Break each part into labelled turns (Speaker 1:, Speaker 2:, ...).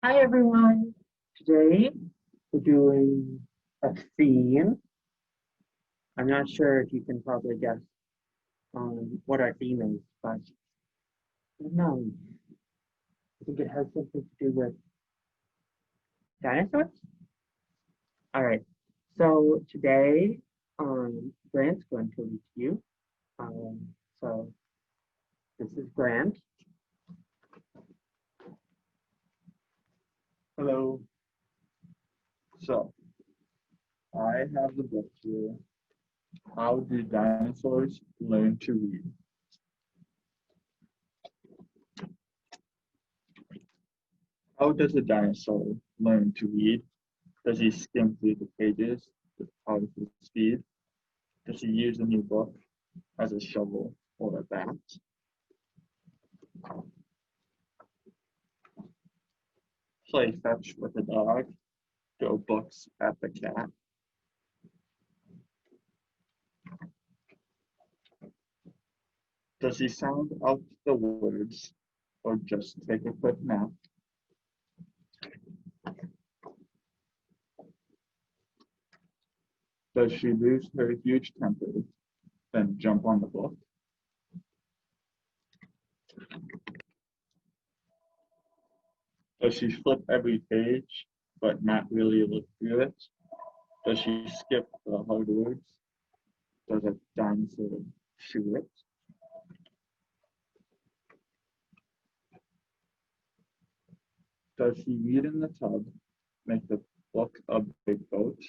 Speaker 1: Hi everyone. Today we're doing a theme. I'm not sure if you can probably guess what our theme is, but no, I think it has something to do with dinosaurs. All right. So today, Grant's going to read to you. Um, so this is Grant.
Speaker 2: Hello. So, I have the book here. How do dinosaurs learn to read? How does a dinosaur learn to read? Does he skim through the pages with powerful speed? Does he use a new book as a shovel or a bat? Play fetch with a dog? Throw books at the cat? Does he sound out the words or just take a quick nap? Does she lose her huge temper, then jump on the book? Does she flip every page but not really look through it? Does she skip the hard words? Does a dinosaur chew it? Does she read in the tub, make the book a big boat,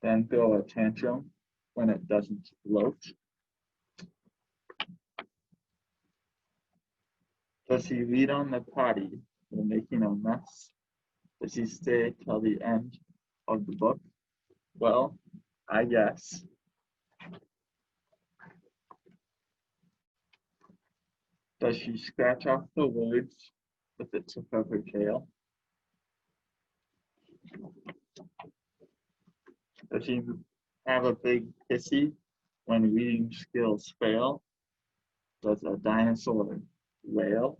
Speaker 2: then throw a tantrum when it doesn't float? Does she read on the potty while making a mess? Does she stay till the end of the book? Well, I guess. Does she scratch off the words with the tip of her tail? Does she have a big hissy when reading skills fail? Does a dinosaur wail?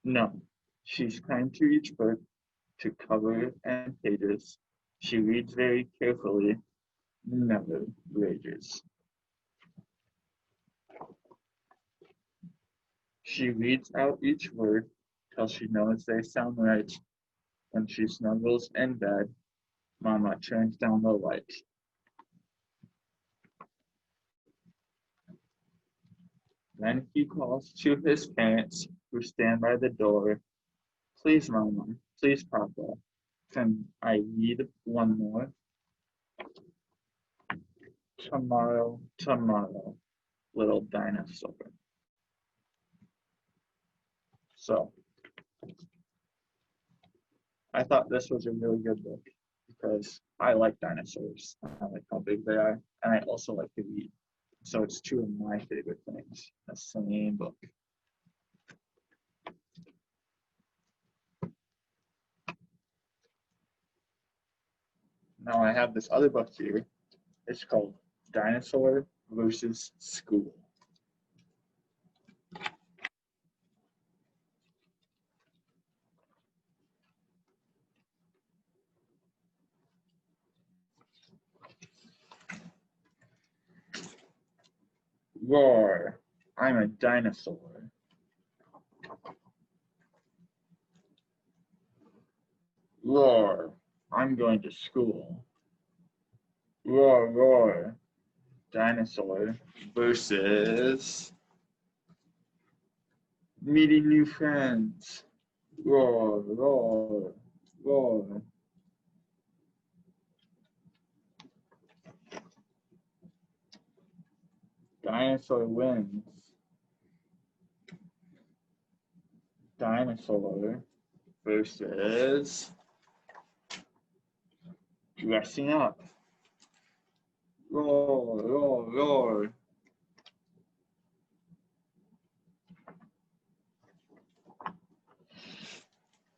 Speaker 2: No. She's kind to each book, to cover and pages. She reads very carefully, never rages. She reads out each word till she knows they sound right. When she snuggles in bed, Mama turns down the light. Then he calls to his parents who stand by the door. Please, Mama, please, Papa, can I read one more? Tomorrow, tomorrow, little dinosaur. So, I thought this was a really good book because I like dinosaurs. I like how big they are, and I also like to read. So it's two of my favorite things. The same book. Now I have this other book here. It's called Dinosaur versus School. Roar, I'm a dinosaur. Roar, I'm going to school. Roar, roar, dinosaur versus meeting new friends. Roar, roar, roar. Dinosaur wins. Dinosaur versus dressing up. Roar, roar, roar.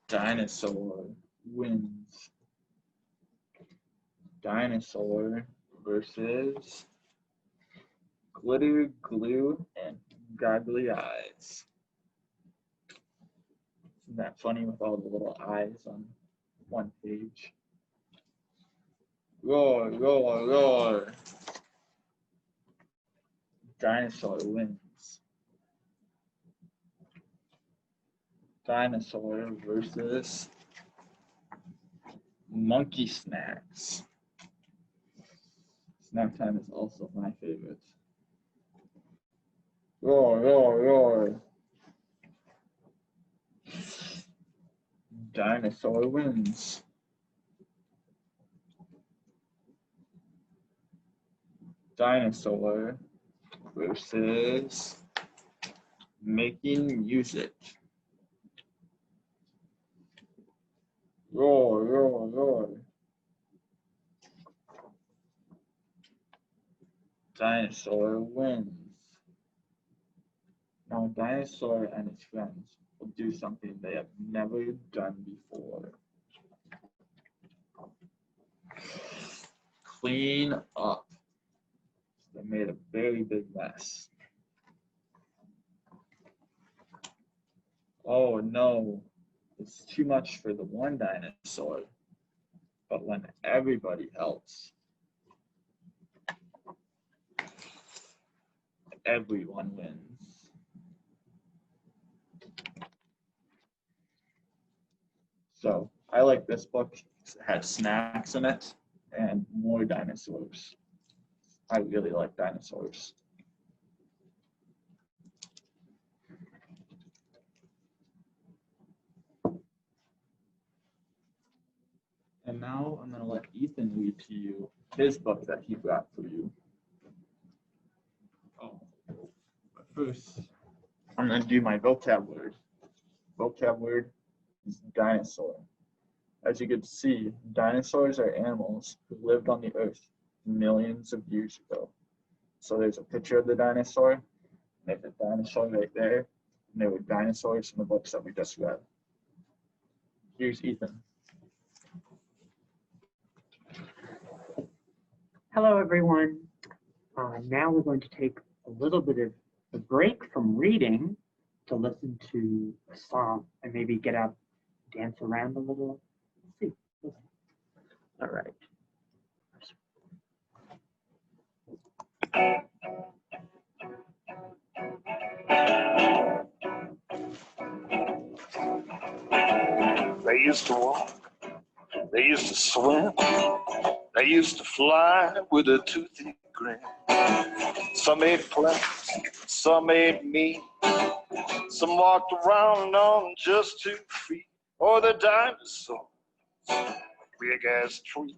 Speaker 2: Dinosaur wins. Dinosaur versus glitter, glue, and goggly eyes. Isn't that funny with all the little eyes on one page? Roar, roar, roar. Dinosaur wins. Dinosaur versus monkey snacks. Snack time is also my favorite. Roar, roar, roar. Dinosaur wins. Dinosaur versus making music. Roar, roar, roar. Dinosaur wins. Now, Dinosaur and his friends will do something they have never done before. Clean up. They made a very big mess. Oh no, it's too much for the one dinosaur. But when everybody helps, everyone wins. So I like this book. It has snacks in it and more dinosaurs. I really like dinosaurs. And now I'm going to let Ethan read to you his book that he brought for you. Oh, but first, I'm going to do my vocab word. Vocab word is dinosaur. As you can see, dinosaurs are animals who lived on the earth millions of years ago. So there's a picture of the dinosaur, and there's a dinosaur right there, and there were dinosaurs in the books that we just read. Here's Ethan.
Speaker 1: Hello, everyone. Now we're going to take a little bit of a break from reading to listen to a song and maybe get up, dance around a little. Let's see. All right.
Speaker 3: They used to walk, they used to swim, they used to fly with a toothy grin. Some ate plants, some ate meat, some walked around on just 2 feet. Or the dinosaurs, big as trees.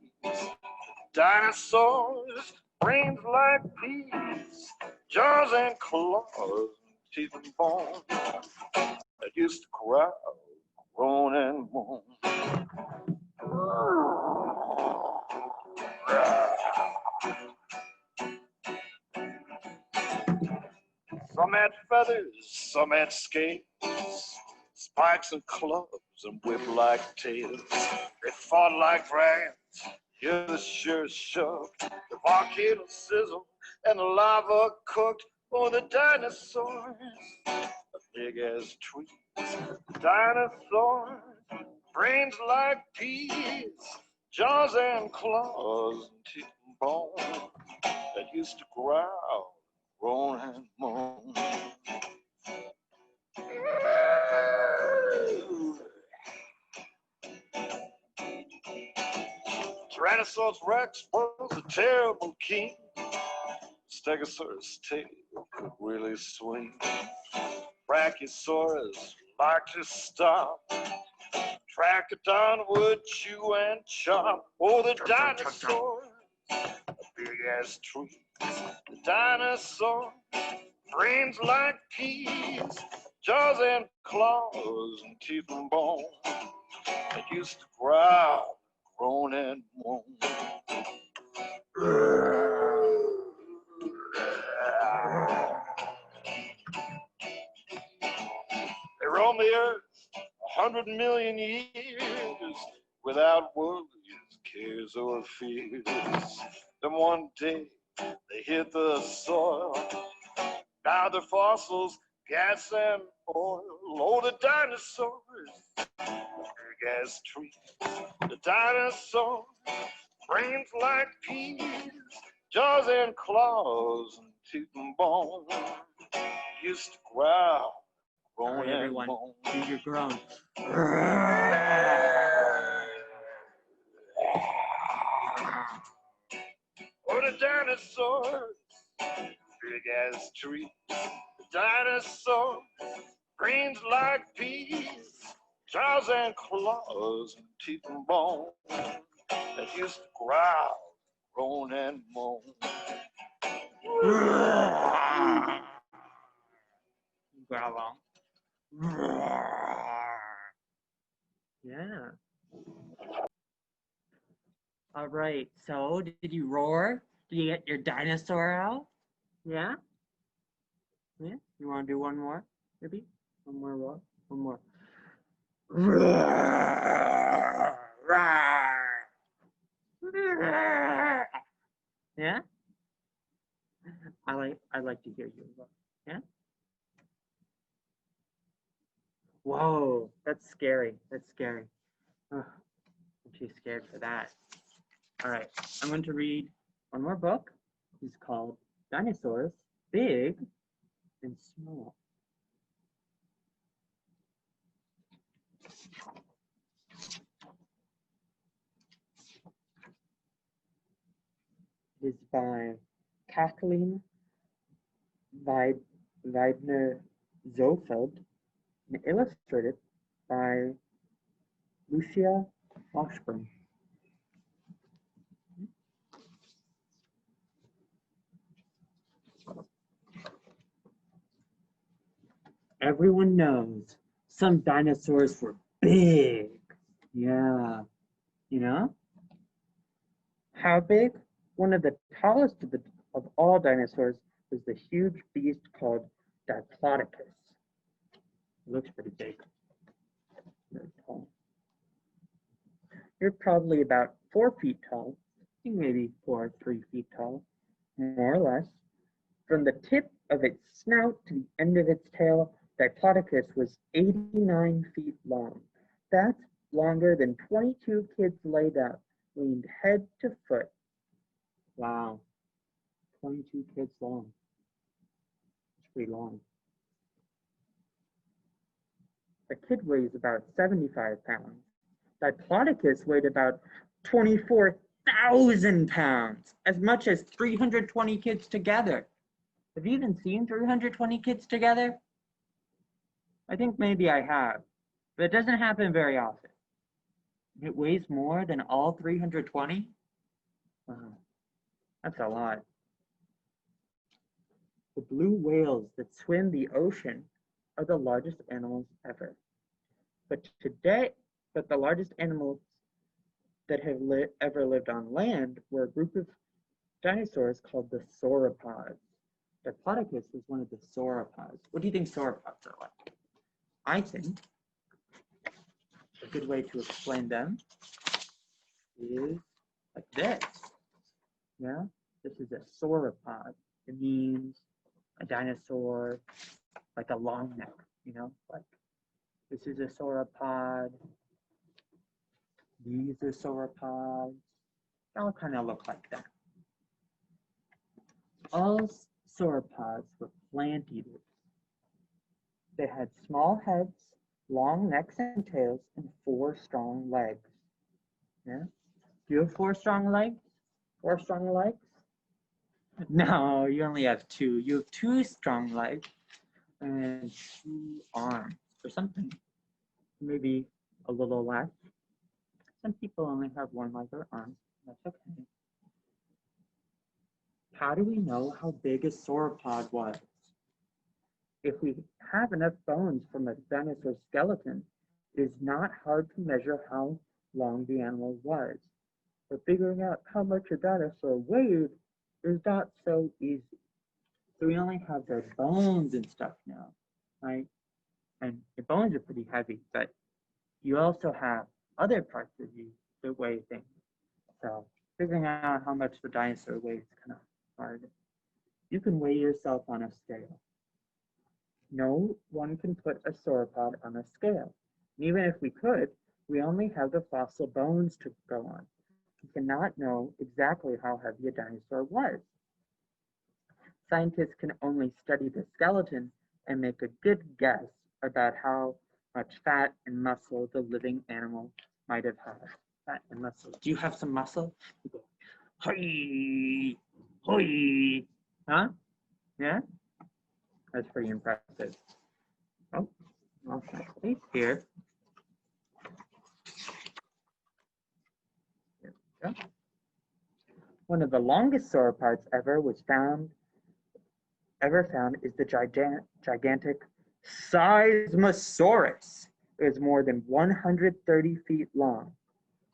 Speaker 3: Dinosaurs, brains like peas, jaws and claws, teeth and bone. That used to growl, groan and moan. Some had feathers, some had scales, spikes and clubs and whip-like tails. They fought like dragons, yeah, the sure shook. The volcano sizzled and the lava cooked. Oh, the dinosaurs, big as trees. Dinosaurs, brains like peas, jaws and claws and teeth and bone. That used to growl, groan and moan. Tyrannosaurus Rex was a terrible king. Stegosaurus tail could really swing. Brachiosaurus liked to stop. Trachodon would chew and chop. Oh, the dinosaurs, big as trees. The dinosaur, brains like peas, jaws and claws and teeth and bone. It used to growl, groan and moan. They roamed the earth 100 million years without worries, cares, or fears. Then one day they hit the soil. Now the fossils, gas and oil. Oh, the dinosaurs, big as trees. The dinosaurs, brains like peas, jaws and claws and tooth and bone. Used to growl,
Speaker 1: All
Speaker 3: groan
Speaker 1: right,
Speaker 3: and
Speaker 1: everyone,
Speaker 3: moan.
Speaker 1: do your groan.
Speaker 3: Oh, the dinosaurs, big as trees. The dinosaur, brains like peas, jaws and claws and teeth and bone. That used to growl, groan and moan.
Speaker 1: Growl. Yeah. All right. So, did you roar? Did you get your dinosaur out? Yeah. Yeah. You want to do one more? Maybe one more roar. One more. Yeah. I like to hear you roar. Yeah. Whoa, that's scary. That's scary. Ugh, I'm too scared for that. All right, I'm going to read one more book. It's called Dinosaurs, Big and Small. It is by Kathleen Weidner Zoehfeld and illustrated by Lucia Washburn. Everyone knows some dinosaurs were big. Yeah, you know? How big? One of the tallest of all dinosaurs was the huge beast called Diplodocus. It looks pretty big. Very tall. You're probably about 4 feet tall, I think maybe 4 or 3 feet tall, more or less. From the tip of its snout to the end of its tail, Diplodocus was 89 feet long. That's longer than 22 kids laid out, leaned head to foot. Wow, 22 kids long. It's pretty long. A kid weighs about 75 pounds. Diplodocus weighed about 24,000 pounds, as much as 320 kids together. Have you even seen 320 kids together? I think maybe I have, but it doesn't happen very often. It weighs more than all 320? Wow, that's a lot. The blue whales that swim the ocean are the largest animals ever. But the largest animals that have ever lived on land were a group of dinosaurs called the sauropods. Diplodocus was one of the sauropods. What do you think sauropods are like? I think a good way to explain them is like this. Yeah, this is a sauropod. It means a dinosaur, like a long neck, like this is a sauropod. These are sauropods. They all kind of look like that. All sauropods were plant eaters. They had small heads, long necks and tails, and 4 strong legs. Yeah? Do you have 4 strong legs? 4 strong legs? No, you only have 2. You have 2 strong legs and 2 arms or something. Maybe a little less. Some people only have 1 leg or arm. That's okay. How do we know how big a sauropod was? If we have enough bones from a dinosaur skeleton, it is not hard to measure how long the animal was. But figuring out how much a dinosaur weighed is not so easy. So we only have their bones and stuff now, right? And the bones are pretty heavy, but you also have other parts of you that weigh things. So figuring out how much the dinosaur weighs is kind of hard. You can weigh yourself on a scale. No one can put a sauropod on a scale. And even if we could, we only have the fossil bones to go on. We cannot know exactly how heavy a dinosaur was. Scientists can only study the skeleton and make a good guess about how much fat and muscle the living animal might have had. Fat and muscle. Do you have some muscle? You go, hoi, hoi. Huh? Yeah? That's pretty impressive. Oh, okay. Here. Here we go. One of the longest sauropods ever found is the gigantic Seismosaurus. It is more than 130 feet long.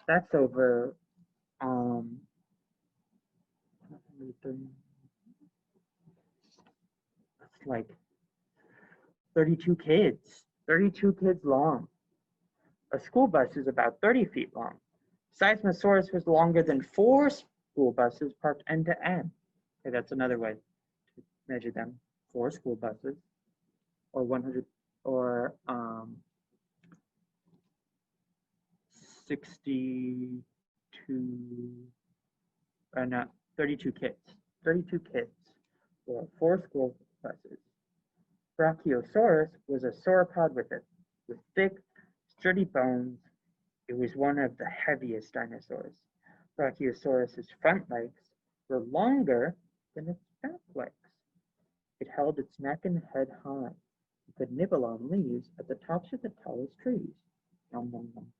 Speaker 1: That's over 130, that's like 32 kids. 32 kids long. A school bus is about 30 feet long. Seismosaurus was longer than 4 school buses parked end to end. Okay, that's another way to measure them. 4 school buses, or 100, or 62, not 32 kids. 32 kids, or 4 school buses. Brachiosaurus was a sauropod with thick, sturdy bones. It was one of the heaviest dinosaurs. Brachiosaurus's front legs were longer than its back legs. It held its neck and head high. It could nibble on leaves at the tops of the tallest trees. Nom, nom, nom.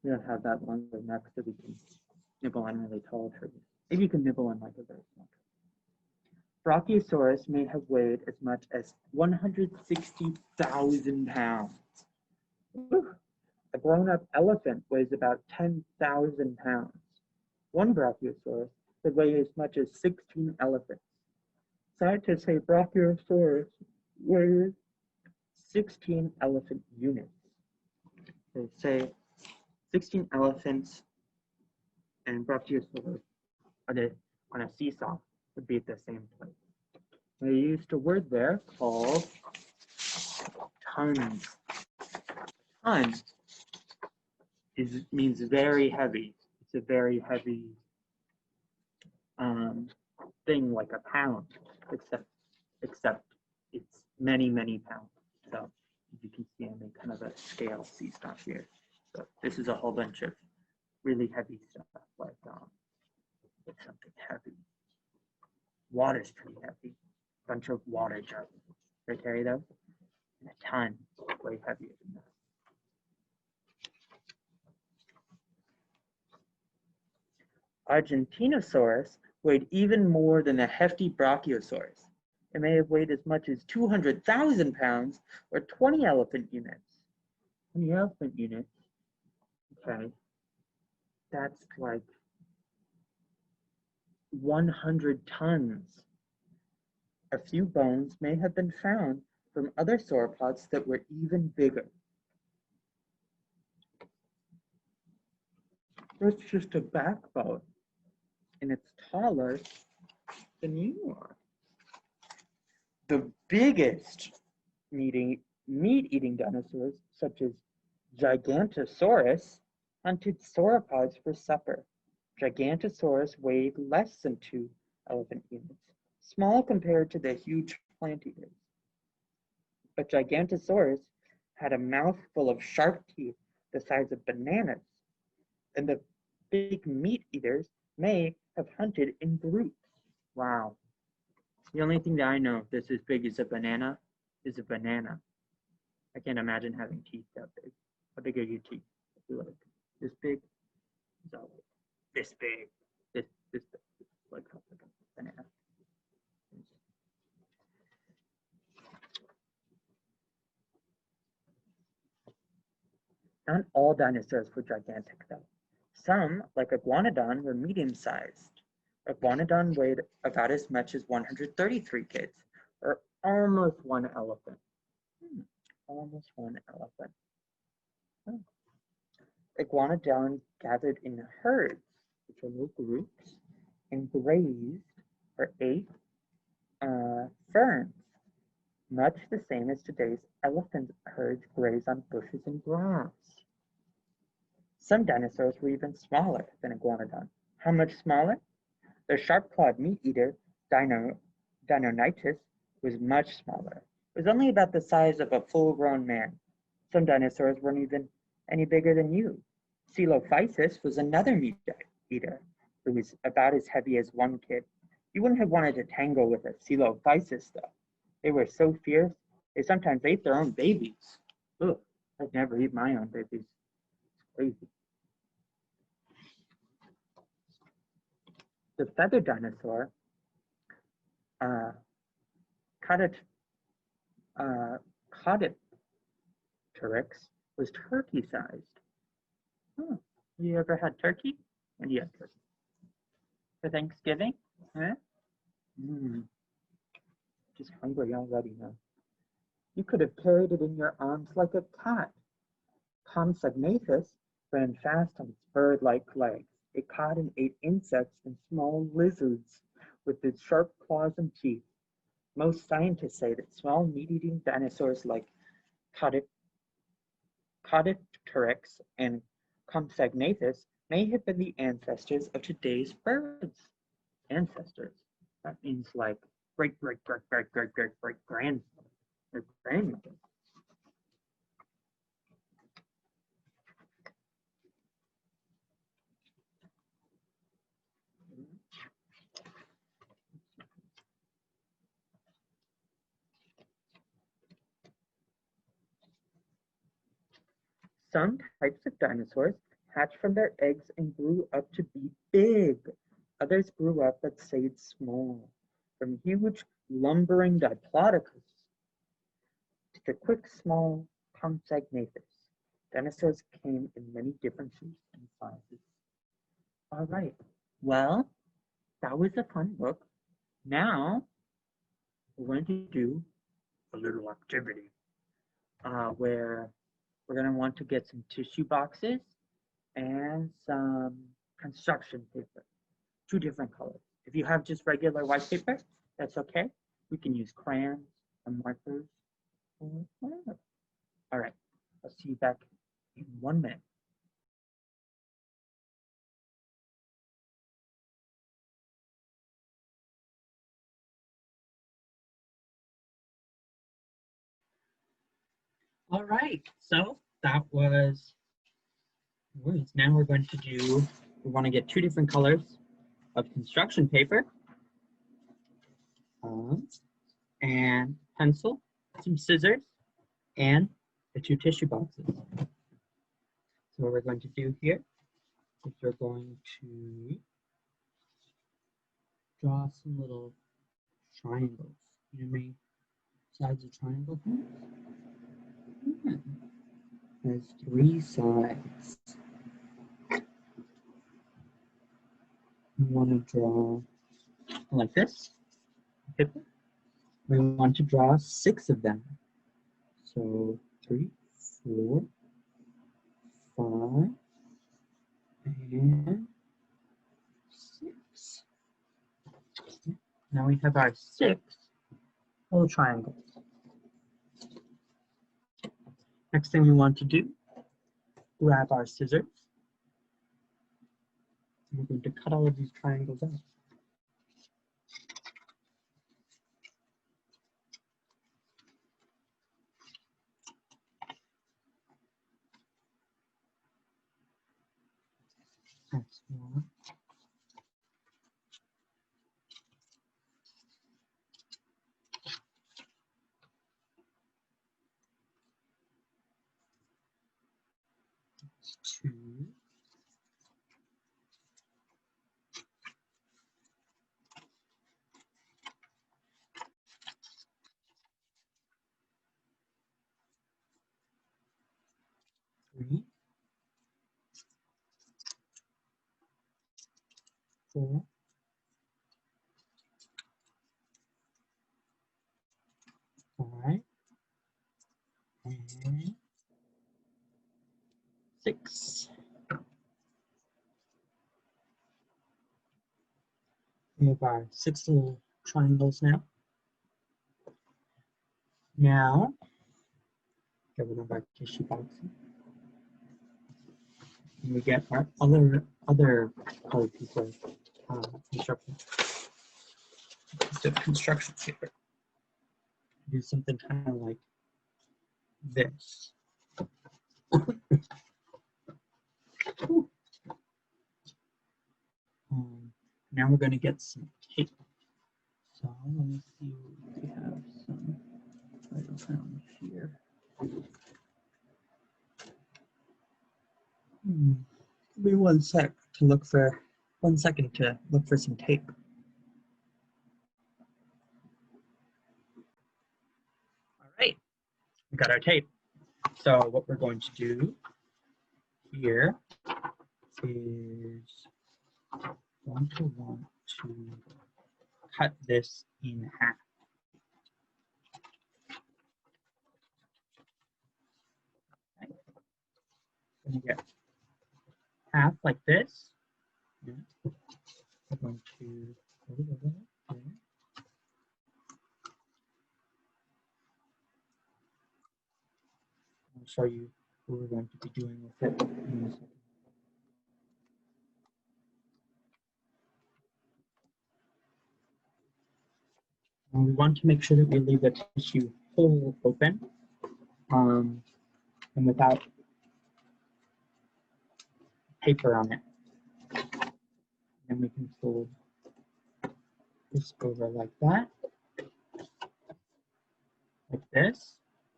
Speaker 1: We don't have that long of a neck so we can nibble on really tall trees. Maybe you can nibble on like a very small tree. Brachiosaurus may have weighed as much as 160,000 pounds. Whew. A grown-up elephant weighs about 10,000 pounds. One Brachiosaurus could weigh as much as 16 elephants. Scientists say Brachiosaurus weighs 16 elephant units. They say 16 elephants and Brachiosaurus on a seesaw would be at the same place. They used a word there called tons. Ton means very heavy. It's a very heavy thing, like a pound, except it's many, many pounds. So as you can see, I made kind of a scale seesaw here. So this is a whole bunch of really heavy stuff, like something heavy. Water's pretty heavy. Bunch of water jugs. They carry those? And a ton, way heavier than that. Argentinosaurus weighed even more than a hefty Brachiosaurus. It may have weighed as much as 200,000 pounds or 20 elephant units. 20 elephant units? Okay. That's like 100 tons. A few bones may have been found from other sauropods that were even bigger. It's just a backbone, and it's taller than you are. The biggest meat-eating dinosaurs, such as Gigantosaurus, hunted sauropods for supper. Gigantosaurus weighed less than 2 elephant units, small compared to the huge plant eaters. But Gigantosaurus had a mouth full of sharp teeth the size of bananas, and the big meat eaters may have hunted in groups. Wow. The only thing that I know that's as big as a banana is a banana. I can't imagine having teeth that big. How big are your teeth? Like this big? So like this big. This big. Like a banana. Not all dinosaurs were gigantic though. Some, like Iguanodon, were medium-sized. Iguanodon weighed about as much as 133 kids, or almost 1 elephant. Almost 1 elephant. Oh. Iguanodon gathered in herds, which are little groups, and grazed or ate ferns. much the same as today's elephant herds graze on bushes and grass. Some dinosaurs were even smaller than iguanodon. How much smaller? The sharp-clawed meat-eater, Deinonychus, was much smaller. It was only about the size of a full-grown man. Some dinosaurs weren't even any bigger than you. Coelophysis was another meat-eater who was about as heavy as one kid. You wouldn't have wanted to tangle with a Coelophysis, though. They were so fierce, they sometimes ate their own babies. Ugh, I'd never eat my own babies. It's crazy. The feathered dinosaur, Caudipteryx, was turkey-sized. Huh. You ever had turkey? And you had turkey for Thanksgiving? Huh? Just hungry already now. You could have carried it in your arms like a cat. Compsognathus ran fast on its bird-like legs. It caught and ate insects and small lizards with its sharp claws and teeth. Most scientists say that small meat-eating dinosaurs like Caudipteryx and Compsognathus may have been the ancestors of today's birds. Ancestors. That means like great-great-great-great-great-great-great-grandmother or grandmother. Some types of dinosaurs hatched from their eggs and grew up to be big. Others grew up but stayed small. From huge lumbering Diplodocus to the quick small Compsognathus. Dinosaurs came in many different shapes and sizes. All right, well, that was a fun book. Now we're going to do a little activity where we're going to want to get some tissue boxes and some construction paper, 2 different colors. If you have just regular white paper, that's okay. We can use crayons or markers or whatever. All right, I'll see you back in 1 minute. All right, so that was words. Now we're going to do, we want to get 2 different colors of construction paper and pencil, some scissors, and the 2 tissue boxes. So what we're going to do here is we're going to draw some little triangles. You know how many sides a triangle has? There's 3 sides. We want to draw like this. We want to draw 6 of them. So 3, 4, 5, and 6. Now we have our 6 little triangles. Next thing we want to do, grab our scissors. We're going to cut all of these triangles out. That's 1. That's 2. Three, 4, 5, and 6. We have our 6 little triangles now. Now, get rid of our tissue boxes. And we get our other colored piece of construction. Piece of construction paper. Do something kind of like this. Now we're going to get some tape. So let me see if we have some right around here. Give me 1 sec to look for 1 second to look for some tape. All right, we got our tape. So what we're going to do here is want to cut this in half. Okay. Going to get half like this. Yeah. We're going to put it over there. I'll show you what we're going to be doing with it in a second. And we want to make sure that we leave the tissue hole open and without paper on it. And we can fold this over like that, like this.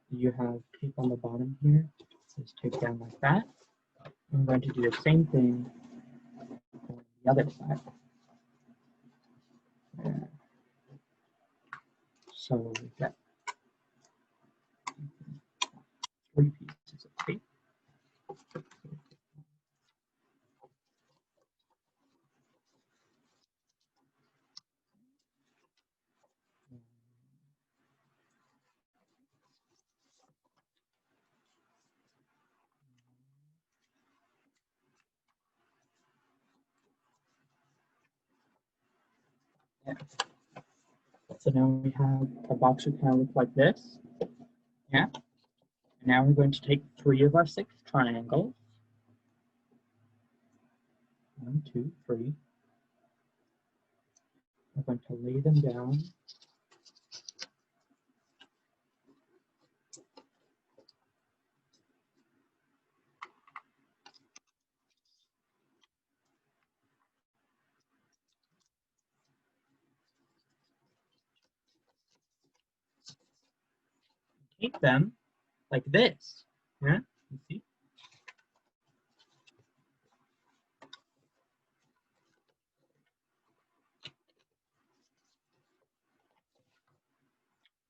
Speaker 1: You have tape on the bottom here, just tape down like that. I'm going to do the same thing on the other side. There. So we get 3 pieces of tape. Yeah. So now we have a box that kind of look like this. Yeah. And now we're going to take 3 of our 6 triangles. 1, 2, 3. We're going to lay them down. Tape them like this. Yeah, you see?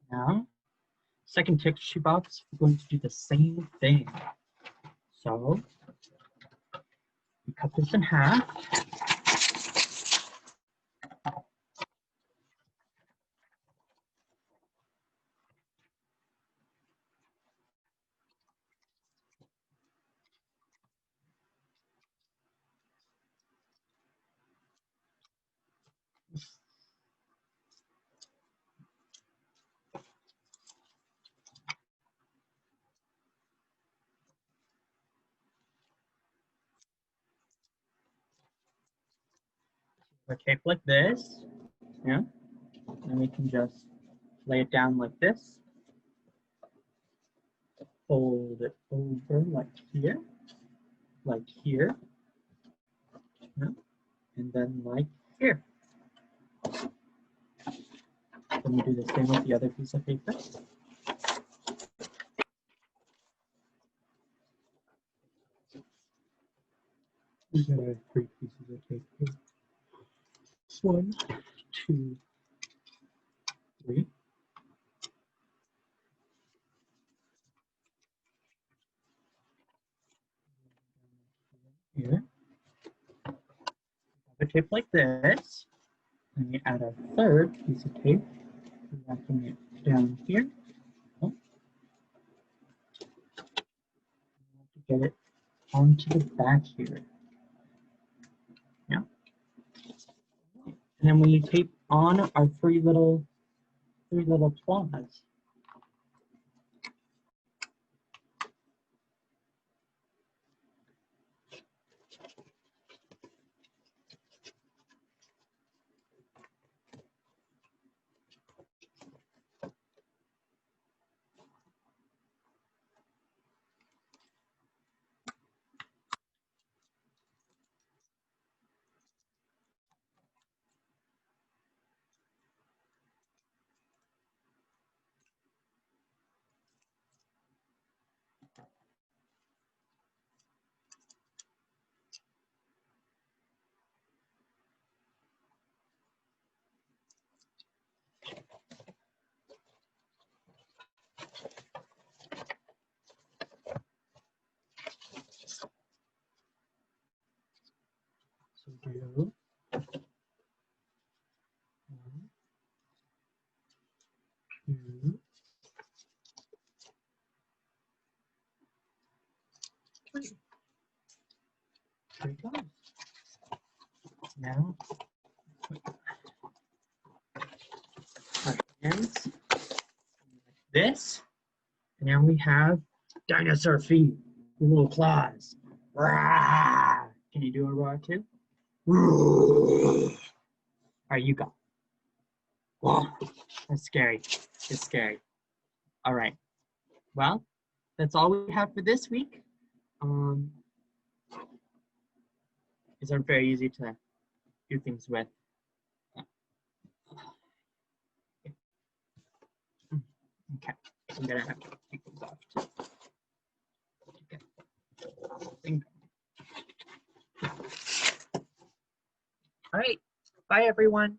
Speaker 1: Now, second tissue box, we're going to do the same thing. So, we cut this in half. We're taped like this. Yeah, and we can just lay it down like this. Fold it over like here, yeah, and then like here. Then we do the same with the other piece of paper. We got our 3 pieces of tape here. 1, 2, 3. Here. Have a tape like this. And we add our 3rd piece of tape. Wrapping it down here. Oh. To get it onto the back here. Yeah. And then we tape on our three little claws. 2. 1, 2, 3. There it goes. Now, put our hands like this. And now we have dinosaur feet with little claws. Rah! Can you do a roar too? All right, you go. Whoa, that's scary. It's scary. All right. Well, that's all we have for this week. These are very easy to do things with. Okay, I'm gonna have to take these off too. Okay. All right, bye everyone.